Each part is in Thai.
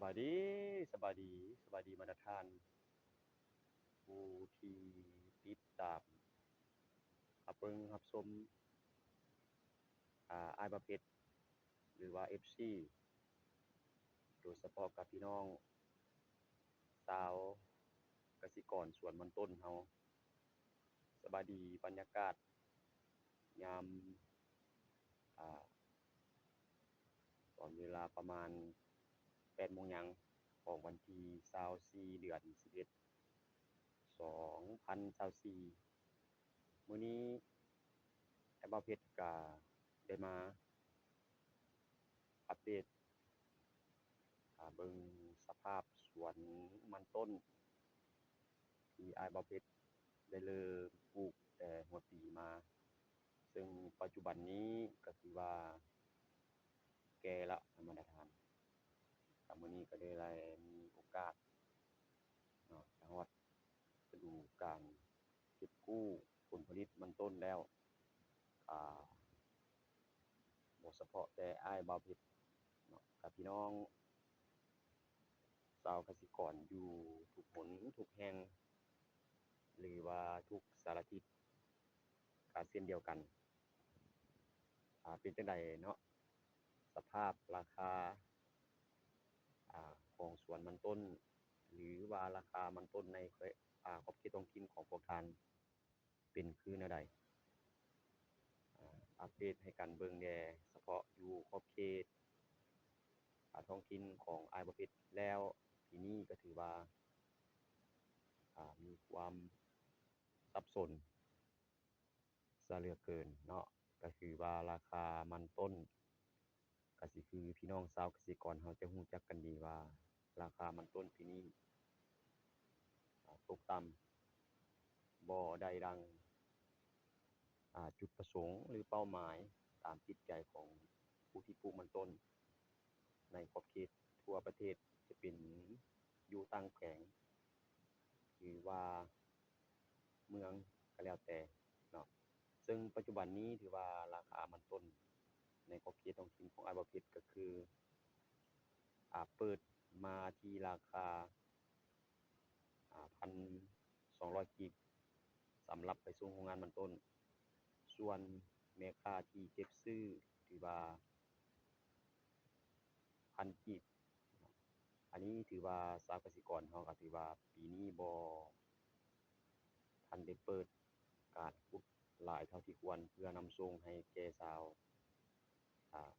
บายดีสบายดีสบายดีมาตรฐานผู้ที่ติดตามรับเบิ่งรับชมอ้ายประเภทหรือว่า FC โดยเฉพาะกับพี่น้องชาวกสิกรสวนมันต้นเฮาสบายดีบรรยากาศยามอ่าตอนเวลาประมาณ8โมงยังของวันที่24เดือน11 2024มื้อนี้อ้ายบ่าวเพชรก็ได้มาอัปเดตเบิ่งสภาพสวนมันต้นที่อ้ายบ่าวเพชรได้เริ่มปลูกแต่หัวปีมาซึ่งปัจจุบันนี้ก็ถือว่าแก่แล้วท่านประธานก็มื้อนี้ก็ได้มีโอกาสเนาะฮอดฤดูกาลเก็บกู้ผลผลิตมันต้นแล้วอ่าบ่เฉพาะแต่อ้ายบ่าวเพชรเนาะกับพี่น้องชาวกสิกรอยู่ทุกหนทุกแห่งหรือว่าทุกสารทิศก็เช่นเดียวกันเป็นจั่งใดเนาะสภาพราคาของสวนมันต้นหรือว่าราคามันต้นในขอบเขตท้องถิ่นของพวกท่านเป็นคือแนวใดอัปเดตให้กันเบิ่งแหน่เฉพาะอยู่ขอบเขตท้องถิ่นของอ้ายบ่เพชรแล้วทีนี้ก็ถือว่ามีความสับสนเสียเหลือเกินเนาะก็คือว่าราคามันต้นก็สิคือพี่น้องชาวเกษตรกรเราจะรู้จักกันดีว่าราคามันต้นปีนี้ตกต่ำบ่ได้ดังจุดประสงค์หรือเป้าหมายตามจิตใจของผู้ที่ปลูกมันต้นในขอบเขตทั่วประเทศจะเป็นอยู่ต่างแขวงหรือว่าเมืองก็แล้วแต่เนาะซึ่งปัจจุบันนี้ถือว่าราคามันต้นในขอบเขตท้องถิ่นของอ้ายบ่าวเพชรก็คือเปิดมาที่ราคา1,200กีบสำหรับไปส่งโรงงานมันต้นส่วนแม่ค้าที่เก็บซื้อถือว่า1,000กีบอันนี้ถือว่าชาวกสิกรเราก็ถือว่าปีนี้บ่ทันได้เปิดการขุดหลายเท่าที่ควรเพื่อนำส่งให้แก่ชาวอ่า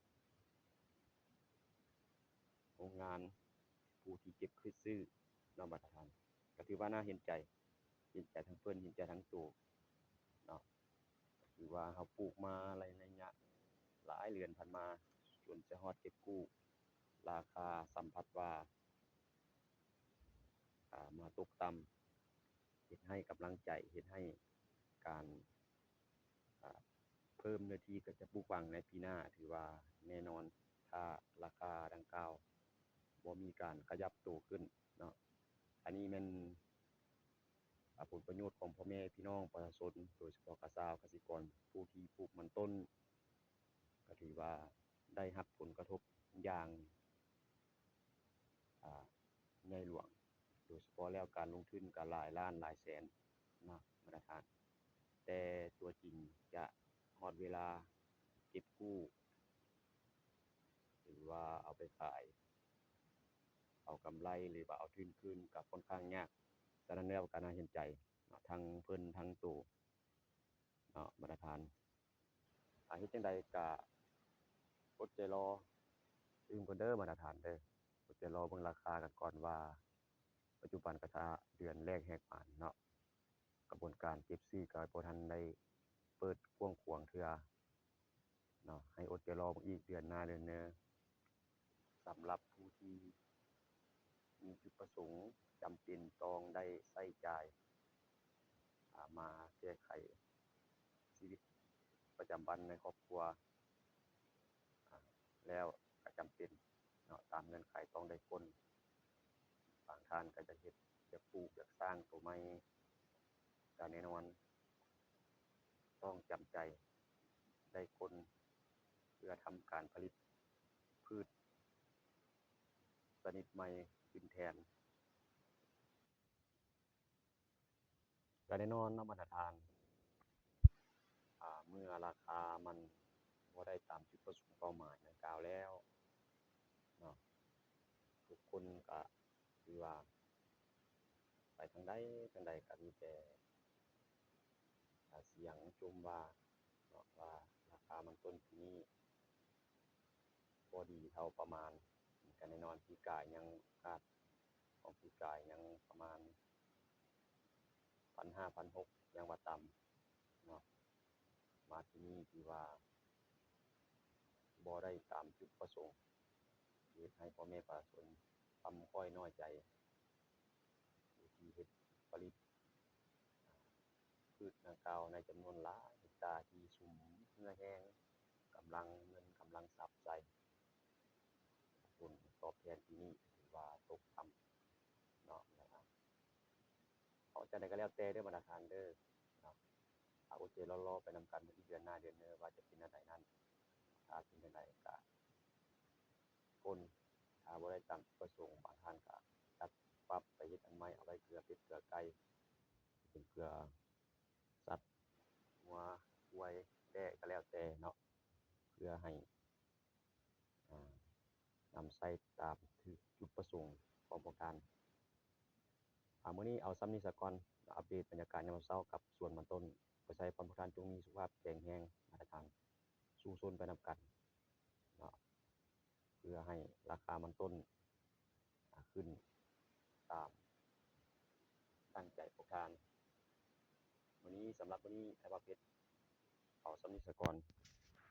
โรงงานผู้ที่เก็บคือซื้อเนาะบัดท่านก็ถือว่าน่าเห็นใจเห็นใจทั้งเพิ่นเห็นใจทั้งตัวเนาะถือว่าเราปลูกมาหลายระยะหลายเดือนผ่านมาจนจะฮอดเก็บกู้ราคาสัมผัสว่ามาตกต่ำเฮ็ดให้กำลังใจเฮ็ดให้การอ่าเพิ่มเนื้อที่ก็จะปลูกฝังในปีหน้าถือว่าแน่นอนถ้าราคาดังกล่าวบ่มีการขยับตัวขึ้นเนาะอันนี้แม่นผลประโยชน์ของพ่อแม่พี่น้องประชาชนโดยเฉพาะชาวกสิกรผู้ที่ปลูกมันต้นก็ถือว่าได้รับผลกระทบอย่างอ่าใหญ่หลวงโดยเฉพาะแล้วการลงทุนก็หลายล้านหลายแสนเนาะมาตรฐานแต่ตัวจริงจะฮอดเวลาเก็บกู้หรือว่าเอาไปขายเอากำไรหรือว่าเอาทุนคืนก็ค่อนข้างยากฉะนั้นแล้วก็น่าเห็นใจเนาะทั้งเพิ่นทั้งตัวเนาะมาตรฐานเฮ็ดจั่งใดก็อดใจรออึ้งก่อนเด้อมาตรฐานเด้ออดใจรอเบิ่งราคากันก่อนว่าปัจจุบันก็ถ้าเดือนแรกแฮกผ่านเนาะกระบวนการเก็บซื้อก็บ่ทันได้เปิดกว้างขวางเทื่อเนาะให้อดใจรอเบิ่งอีกเดือนหน้าเดือนหน้าสำหรับผู้ที่มีจุดประสงค์จำเป็นต้องได้ใช้จ่ายมาแก้ไขชีวิตประจำวันในครอบครัวแล้วก็จำเป็นเนาะตามเงื่อนไขต้องได้คนบางท่านก็จะเฮ็ดอยากปลูกอยากสร้างตัวใหม่ก็แน่นอนต้องจำใจได้คนเพื่อทำการผลิตพืชไส นิดใหม่ขึ้นแทนก็แน่นอนเนาะมาตรฐานเมื่อราคามันบ่ได้ตามจุดประสงค์เป้าหมายดังกล่าวแล้วเนาะทุกคนก็คือว่าไปทางใดทางใดก็มีแต่เสียงชมว่าเนาะว่าราคามันต้นปีนี้บ่ดีเท่าประมาณก็แน่นอนปีกายยังคาดของปีกายยังประมาณ 1,500 1,600ยังว่าต่ำเนาะมาที่นี่ที่ว่าบ่ได้ตามจุดประสงค์เฮ็ดให้พ่อแม่ประชาชนค่อยน้อยใจที่เฮ็ดผลิตพืชดังกล่าวในจำนวนหลายเฮกตาร์ที่สุ่มเหือแห้งกำลังเงินกำลังทรัพย์ใส่ผลตอบแทนที่นี่ถือว่าตกต่ำเนาะนะครับเอาจังใดก็แล้วแต่เด้อมาตรฐานเด้อเนาะถ้าโอเครอๆไปนำกันอีกเดือนหน้าเดือนหน้าว่าจะเป็นอันใดนั้นถ้าเป็นจังใดก็คนถ้าบ่ได้ตามจุดประสงค์บางท่านก็ตัดปรับไปเฮ็ดอันใหม่เอาไว้เกลือเป็ดเกลือไก่เป็นเกลือสัตว์งัวควายแพะก็แล้วแต่เนาะเพื่อให้อ่านำใช้ตามที่จุดประสงค์ของต้องการมื้อนี้เอาส่ำนี้ซะก่อนอัปเดตบรรยากาศยามมื้อเช้ากับสวนมันต้นก็ใช้ความทุกท่านจงมีสุขภาพแข็งแรงมาตรฐานสู้ซนไปนำกันเนาะเพื่อให้ราคามันต้นขึ้นตามตั้งใจพวกท่านมื้อนี้สำหรับมื้อนี้ไอ้บ่าวเพชรเอาส่ำนี้ซะก่อน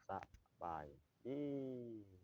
สบายดี